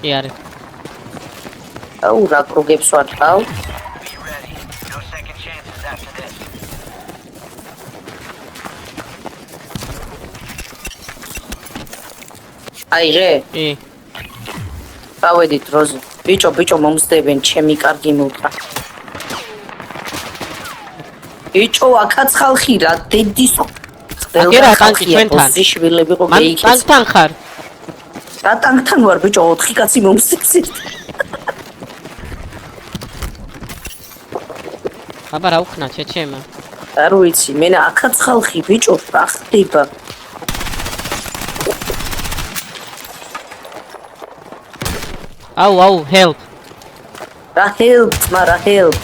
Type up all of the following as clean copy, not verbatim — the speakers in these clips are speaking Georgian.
კი არის. აუ რა კრუგებს ვართავ. აიღე? კი. დავედით როზე. ბიჭო მომსდებენ, ჩემი კარგი მოკრა. ბიჭო აქაც ხალხი რა დედის აგერა ტანკი ჩვენთან. შვილები ყო მეიქეს. ტანკთან ხარ? რა ტანკთან ვარ ბიჭო 4 კაცი მომსწრით. აბა რა უხნა ჩეჩემა. არ ვიცი, მე აქაც ხალხი ბიჭო რა ხდება. აუ, help. რა help, მარა help.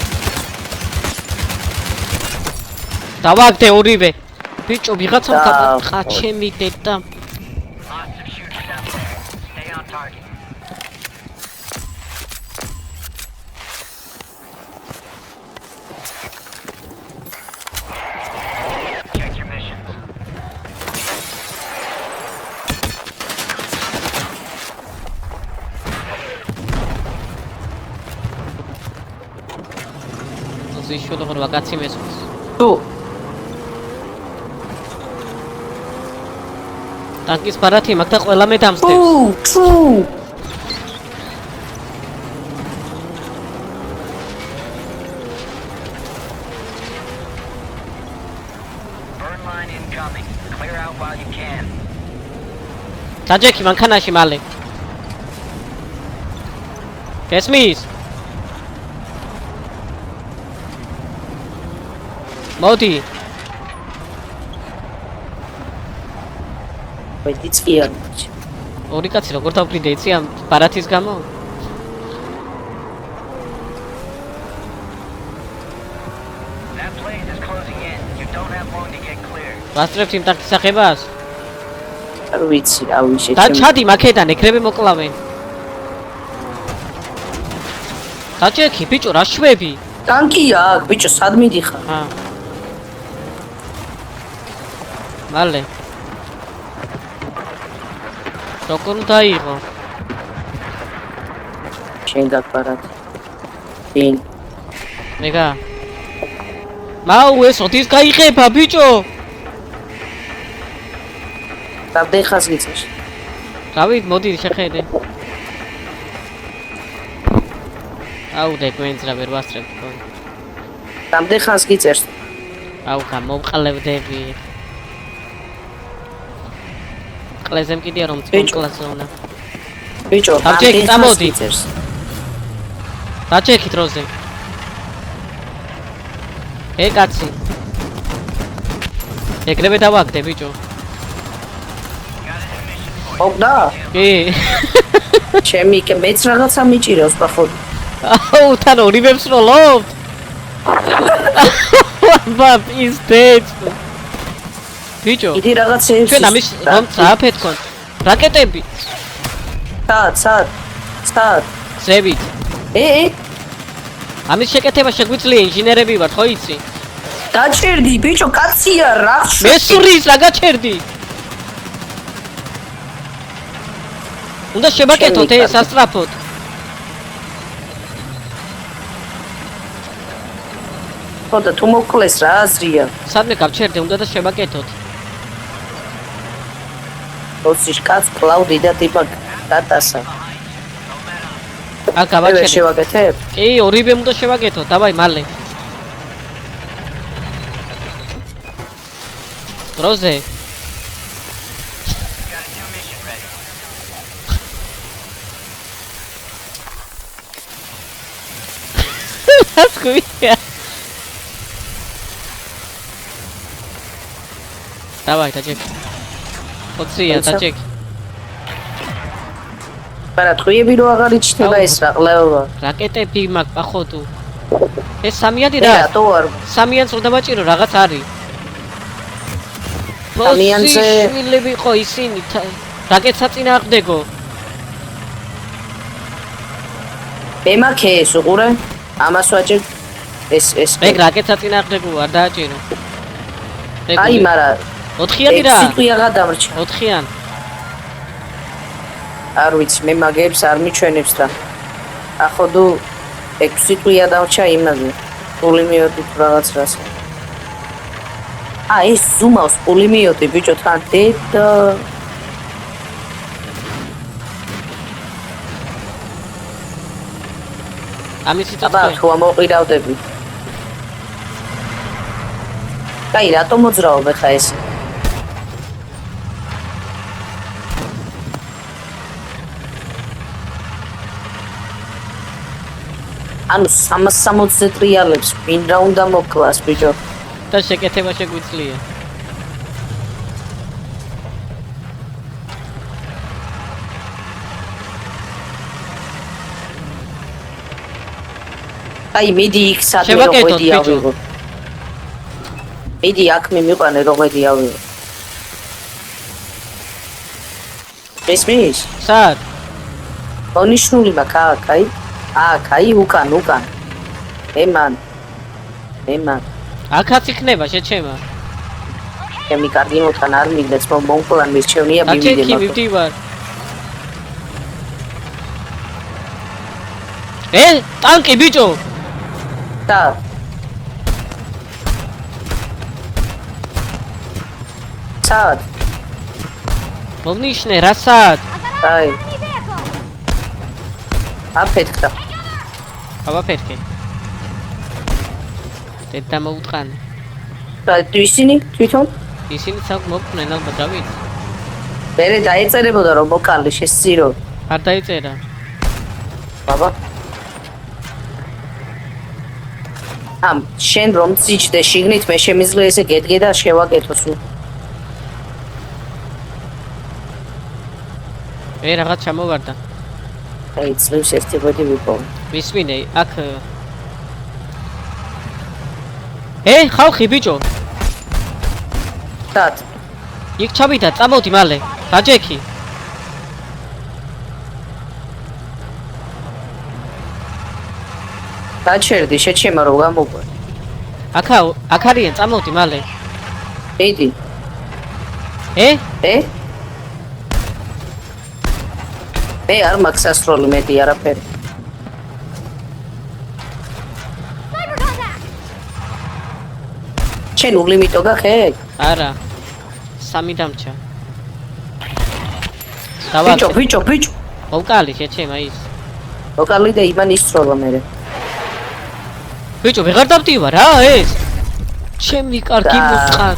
დავაგდე ორივე. ბიჭო, ვიღაცამ დაკაჭა ჩემი დედა. ზიშო დაღარ ვაკაცი მესხს. თუ ტანკის პარათი მაგდა ყველა მე დამსდევს. თუ დაჯექი მანქანაში მალე. გესმის? მოდი. ვედიცია. ორი კაცი როგორ დავბრინდე იცი ამ პარათის გამო? ვასწრებთ იმ ტანკის სახებას? არ ვიცი, რა ვიცი. და ჩადი მაქედან, ეკრები მოკლავენ. დაჯექი ბიჭო, რა შვები? ტანკია აქ, ბიჭო, სად მიდიხარ? მალე. როგორ დაიღო? შენ გაკარათ. შენ. მეგა. მაუ ეს ოდის გაიღება ბიჭო. დავდე ხას გიწევს. დავით, მოდი შეხედე. აუ დეკვენს რა ვერ ვასწრებ თქო. დავდე ხას გიწევს. აუ გამოვყალევდები. კლეზემ კიდია რომ წონკლასონა. ბიჭო, დაჭექი წამოდი. დაჭექი დროზე. კაცი. ეკრები დავაგდე ბიჭო. ოგდა? კი. ჩემი კი მეც რაღაცა მიჭირავს ბახოდ. აუ თან ორივებს როლობთ. ბაბ ის დეც. ბიჭო. იდი რაღაცეებს. ჩვენ ამის რომ წააფეთ ხონ. რაკეტები. სად. ზევით. ამის შეკეთება შეგვიძლია ინჟინერები ვართ, ხო იცი? გაჭერდი ბიჭო, კაცია რა ხშ. მესურის რა გაჭერდი? უნდა შევაკეთოთ ეს ასტრაფოდ. ხოდა თუ მოკლეს რა აზრია? სადმე გავჩერდე, უნდა და შევაკეთოთ. ოსის კაც კლაუდი და ტიპა დატასა. აქ გავაჩერე. შევაკეთებ? კი, ორივე უნდა შევაკეთოთ, დავაი მალე. დროზე. ასკუია. დავაი დაჭექი. ხოცია დაჭექი. არა თქვიები რო აღარ იჩნდება ეს რა ყლევა. რაკეტები მაგ პახოდუ. ეს სამიანი რა? რატო არ? სამიანს რო დავაჭირო რაღაც არის. სამიანზე შვილები ყო ისინი რაკეტს აწინააღმდეგო. მე მაქე ეს უყურე? ამას ვაჭერ ეს მე რაკეტს აწინააღმდეგო არ დააჭირო. აი მარა 4-იანი რა? სიტყვი აღარ დამრჩა. 4-იან. არ ვიცი, მე მაგებს არ მიჩვენებს რა. ახოდუ 6 წვია დავჭა იმაზე. პულიმიოტი თუ რაღაც რას. ეს ზუმავს პულიმიოტი ბიჭო თან დედა. ამის აბა სიტყვი. თუ ამოყირავდები. კაი, რატომ მოძრაობ ხა ეს? ანუ 360 ტრიალებს ვინ რა უნდა მოკლას ბიჭო? და შეკეთება შეგვიძლია. აი მიდი იქ სადმე შევაკეთოთ, როგორი ბიჭო. ავიღო. მიდი აქ მიმიყვანე როგორი ავიღო. ესმის? სად? ონიშნული მაქვს აქ, აი. აქ, აი უკან. ემან. აქაც იქნება შეჩემა. ჩემი კარგი მოთან არ მიგდებს, მომკლან მირჩევნია აჩექი მივიდე. მივდივარ. ტანკი ბიჭო. და სად? მომნიშნე რა სად? აი. აფეთქდა. აბა ფერკე. დედა მოუტყანე. და ისინი თვითონ ისინი საკ მოკნენ ალბათ რა ვიცი. მერე დაეწერებოდა რომ მოკალი შესწირო. არ დაიწერა. ბაბა. შენ რომ წიჭდე შიგნით მე შემიძლია ესე გედგე და შევაკეთო სულ. რაღაც ჩამოვარდა. აი წლებს ერთი ღვედი ვიპოვე. მისმინე აქ ხალხი ბიჭო. დად. იქ ჩავიდა წამოდი მალე. დაჯექი. დაჩერდი შეჩემა რომ გამოგვე. აქ არიან წამოდი მალე. მიდი. მე არ მაქვს სასროლი მეტი არაფერი. შენ ულიმიტო გახე? არა. 3 დამჭა. ბიჭო. მოკალი შეჩემა ის. მოკალი და იმან ისროლა მერე. ბიჭო ვეღარ დავდივარ რა ეს? ჩემი კარგი მოწყა.